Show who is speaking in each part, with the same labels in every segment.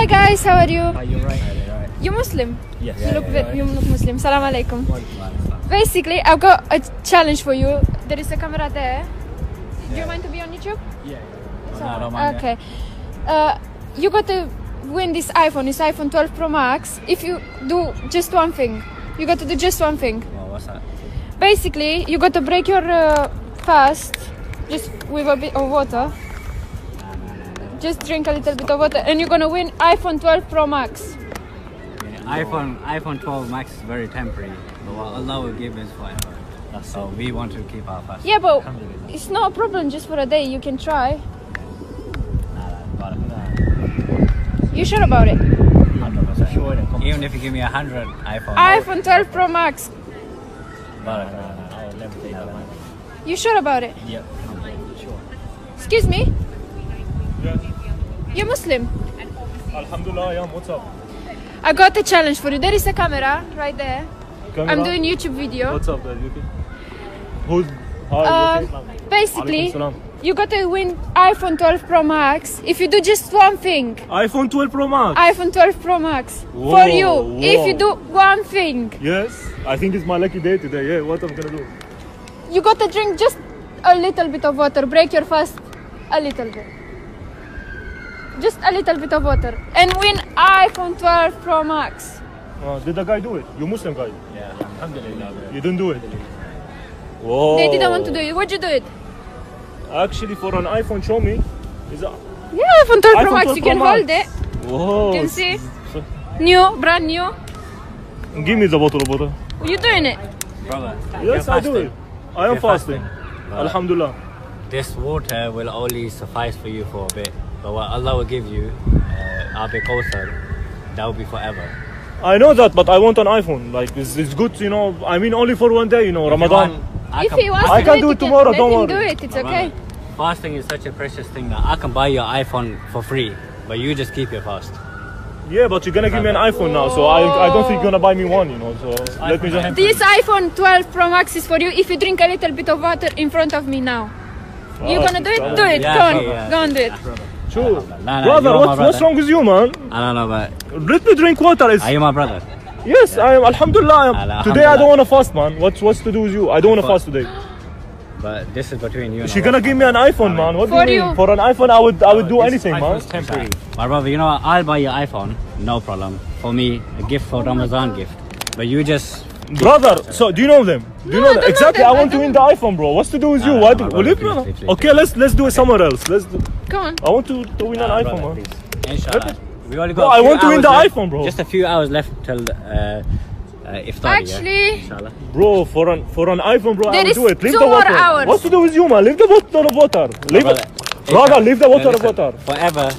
Speaker 1: Hi guys, how are you?
Speaker 2: You're right.
Speaker 1: You Muslim?
Speaker 2: Yes.
Speaker 1: You look Muslim. Salam alaikum. Basically, I've got a challenge for you. There is a camera there. Do you mind to be on YouTube?
Speaker 2: Yeah.
Speaker 1: So,
Speaker 2: I don't mind.
Speaker 1: okay. You got to win this iPhone. It's iPhone 12 Pro Max. If you do just one thing, you got to do just one thing.
Speaker 2: Well, what's that?
Speaker 1: Basically, you got to break your fast just with a bit of water. Just drink a little bit of water, and you're gonna win iPhone 12 Pro Max.
Speaker 2: Yeah, iPhone 12 Max is very temporary, but what Allah will give is forever. So we want to keep our fast.
Speaker 1: Yeah, but it's not a problem just for a day. You can try. You sure about it?
Speaker 2: 100% sure. Even if you give me 100
Speaker 1: iPhone 12 Pro Max.
Speaker 2: I'll never take that one.
Speaker 1: You sure about it?
Speaker 2: Yeah. Sure.
Speaker 1: Excuse me?
Speaker 3: Yes.
Speaker 1: You're Muslim?
Speaker 3: Alhamdulillah, yeah, what's up?
Speaker 1: I got a challenge for you. There is a camera right there.
Speaker 3: Camera?
Speaker 1: I'm doing YouTube video.
Speaker 3: What's up, guys? You okay? Who's... Hi, you okay?
Speaker 1: Basically,
Speaker 3: Alaikum salam.
Speaker 1: you got to win iPhone 12 Pro Max if you do just one thing.
Speaker 3: iPhone 12 Pro Max?
Speaker 1: iPhone 12 Pro Max.
Speaker 3: Whoa,
Speaker 1: For you.
Speaker 3: whoa.
Speaker 1: If you do one thing.
Speaker 3: Yes, I think it's my lucky day today. Yeah, what I'm gonna do?
Speaker 1: You got to drink just a little bit of water. Break your fast a little bit. Just a little bit of water. And win iPhone 12 Pro Max.
Speaker 3: Did the guy do it? You Muslim guy?
Speaker 2: Yeah, alhamdulillah.
Speaker 3: You didn't do it? Whoa.
Speaker 1: They didn't want to do it. What'd you do it?
Speaker 3: Actually, for an iPhone, show me. Is that...
Speaker 1: Yeah, iPhone 12 Pro
Speaker 3: iPhone
Speaker 1: Max.
Speaker 3: 12
Speaker 1: You can
Speaker 3: Pro Max.
Speaker 1: hold it.
Speaker 3: Whoa.
Speaker 1: You can see. New, brand new.
Speaker 3: Give me the bottle of water.
Speaker 1: You doing it?
Speaker 2: Brother,
Speaker 3: Yes,
Speaker 2: you're
Speaker 3: I do it. I am
Speaker 2: You're
Speaker 3: fasting.
Speaker 2: fasting.
Speaker 3: Alhamdulillah.
Speaker 2: This water will only suffice for you for a bit, but what Allah will give you, Abi Kawthar, that will be forever.
Speaker 3: I know that, but I want an iPhone. Like, it's good, you know. I mean, only for one day, you know, Ramadan.
Speaker 1: If he wants
Speaker 3: I
Speaker 1: to
Speaker 3: can
Speaker 1: do
Speaker 3: do
Speaker 1: it,
Speaker 3: it tomorrow,
Speaker 1: let
Speaker 3: don't
Speaker 1: him do
Speaker 3: worry.
Speaker 1: it. It's okay.
Speaker 2: Fasting is such a precious thing that I can buy your iPhone for free, but you just keep your fast.
Speaker 3: Yeah, but you're gonna give me an iPhone now, so I don't think you're gonna buy me one, you know. So let me just.
Speaker 1: This iPhone 12 Pro Max is for you if you drink a little bit of water in front of me now. You gonna do it? Do it.
Speaker 2: Yeah,
Speaker 1: Go on.
Speaker 2: yeah.
Speaker 1: Go on, do it.
Speaker 3: Sure.
Speaker 2: Nah,
Speaker 3: Brother,
Speaker 2: you are my
Speaker 3: what's wrong with you, man?
Speaker 2: I don't know, but
Speaker 3: Let me drink water.
Speaker 2: are you my brother?
Speaker 3: Yes, I am. Alhamdulillah. I am.
Speaker 2: Alhamdulillah.
Speaker 3: Today I don't want to fast, man. What's to do with you? I don't want to fast today.
Speaker 2: But this is between you and
Speaker 3: She's
Speaker 2: Allah.
Speaker 3: gonna give me an iPhone, man. What do
Speaker 1: For
Speaker 3: you mean?
Speaker 1: you.
Speaker 3: For an iPhone, I would do anything, man.
Speaker 2: iPhone's temporary. My brother, you know what? I'll buy your iPhone, no problem. For me, a gift for Ramadan gift. But you just...
Speaker 3: Brother, so do you know them? Do you
Speaker 1: No,
Speaker 3: know
Speaker 1: I
Speaker 3: them?
Speaker 1: don't know
Speaker 3: Exactly.
Speaker 1: them.
Speaker 3: I want to win the iPhone, bro. What's to do with you?
Speaker 2: no,
Speaker 3: What?
Speaker 2: my
Speaker 3: Will
Speaker 2: brother,
Speaker 3: you,
Speaker 2: please,
Speaker 3: brother?
Speaker 2: please.
Speaker 3: Okay, let's do it somewhere else.
Speaker 1: Come on.
Speaker 3: I want to win an iPhone,
Speaker 2: brother,
Speaker 3: man.
Speaker 2: please. Inshallah. We only got
Speaker 3: Bro,
Speaker 2: a
Speaker 3: I
Speaker 2: few
Speaker 3: want to win
Speaker 2: hours
Speaker 3: the
Speaker 2: left.
Speaker 3: iPhone, bro.
Speaker 2: Just a few hours left till iftar.
Speaker 1: Actually-
Speaker 2: yeah? Inshallah.
Speaker 3: Bro, for an iPhone, bro, I
Speaker 1: There
Speaker 3: will
Speaker 1: is
Speaker 3: do it. Leave
Speaker 1: 2
Speaker 3: the
Speaker 1: more
Speaker 3: water.
Speaker 1: hours.
Speaker 3: What's to do with you, man? Leave the bottle of water. Leave
Speaker 2: brother,
Speaker 3: it. Brother, leave the bottle of
Speaker 2: listen,
Speaker 3: water.
Speaker 2: Forever,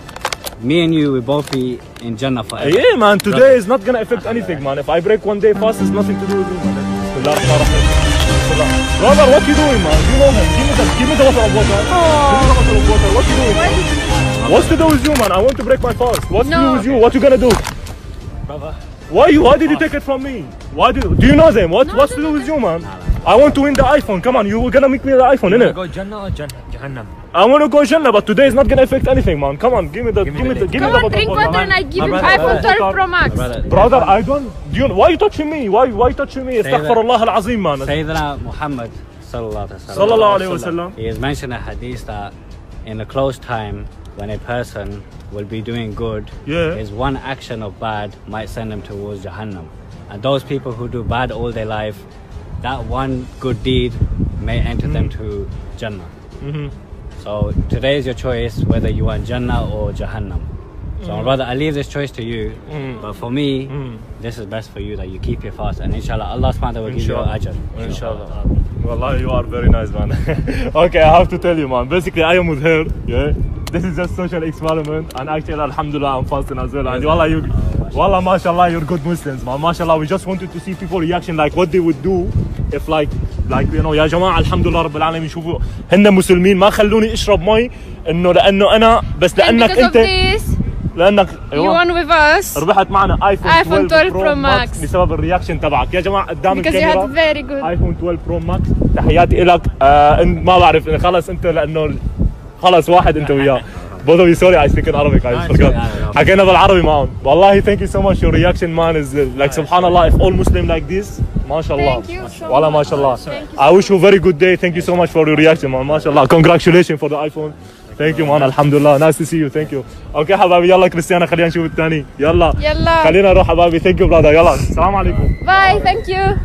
Speaker 2: me and you will both be in Jannah forever.
Speaker 3: Yeah, man. Today
Speaker 2: Brother.
Speaker 3: is not gonna affect anything, man. If I break one day fast, it's nothing to do with you, man. Bismillah ar-Rahman ar-Rahim. Brother, what you doing, man? You know him. Give me the bottle of water. Give me the bottle of water. What you doing, man? What's to do with you, man? I want to break my fast. What's to do
Speaker 1: No.
Speaker 3: with you? What you gonna do?
Speaker 2: Brother.
Speaker 3: Why did you take it from me? Do you know them? What's to do with you, man? I want to win the iPhone. Come on, you were gonna make me the iPhone, innit?
Speaker 4: Go Jannah or Jahannam?
Speaker 3: I want to go Jannah, but today is not gonna affect anything, man. Come on, give me the
Speaker 1: Come
Speaker 3: bottle
Speaker 1: on,
Speaker 3: of
Speaker 1: drink
Speaker 3: water.
Speaker 1: water and I give you
Speaker 2: brother,
Speaker 1: iPhone 12 Pro Max.
Speaker 3: Brother, I don't. Why you touching me? Why you touching me? Astaghfirullah al-Azim, man.
Speaker 2: Sayyidina Muhammad sallallahu
Speaker 3: Sallallahu alayhi wa sallam.
Speaker 2: He has mentioned a hadith that in a close time, when a person will be doing good,
Speaker 3: Yeah.
Speaker 2: his one action of bad might send him towards Jahannam. And those people who do bad all their life, that one good deed may enter them to Jannah. So today is your choice whether you want Jannah or Jahannam. So my brother, I leave this choice to you. But for me, this is best for you that you keep your fast, and inshallah Allah subhanahu wa ta'ala will give you
Speaker 3: Inshallah.
Speaker 2: ajr.
Speaker 3: Inshallah. Wallah, you are very nice, man. Okay, I have to tell you, man. Basically, I am with her. Yeah. This is just social experiment, and actually, alhamdulillah, I'm fasting as well. And wallah, mashallah, you're good Muslims, man. Mashallah, we just wanted to see people reaction, like what they would do if, like you know, يا جماعة الحمد لله رب العالمين شوفوا هن مسلمين ما خلوني اشرب مي انه لانه انا بس
Speaker 1: And
Speaker 3: لانك
Speaker 1: because of
Speaker 3: انت
Speaker 1: this,
Speaker 3: لانك
Speaker 1: you won with us.
Speaker 3: ربحت معنا ايفون
Speaker 1: iPhone 12 Pro Max.
Speaker 3: بسبب الرياكشن تبعك يا جماعه قدام
Speaker 1: Because you
Speaker 3: الكاميرا
Speaker 1: had very good.
Speaker 3: ايفون 12 برو ماكس تحياتي لك ما بعرف خلص انت لانه خلص واحد انت وياه both of you sorry I speak in Arabic I forgot حكينا بالعربي معهم والله thank you so much your reaction man is like subhanallah if all Muslim like this ما شاء الله
Speaker 1: Thank you so
Speaker 3: والله ما شاء الله I wish you a very good day thank you so much for your reaction man ما شاء الله congratulations for the iPhone thank you man الحمد لله nice to see you thank you اوكي حبايبي يلا كريستيانا خلينا نشوف الثاني يلا
Speaker 1: يلا
Speaker 3: خلينا نروح حبايبي thank you brother يلا السلام عليكم
Speaker 1: باي ثانك يو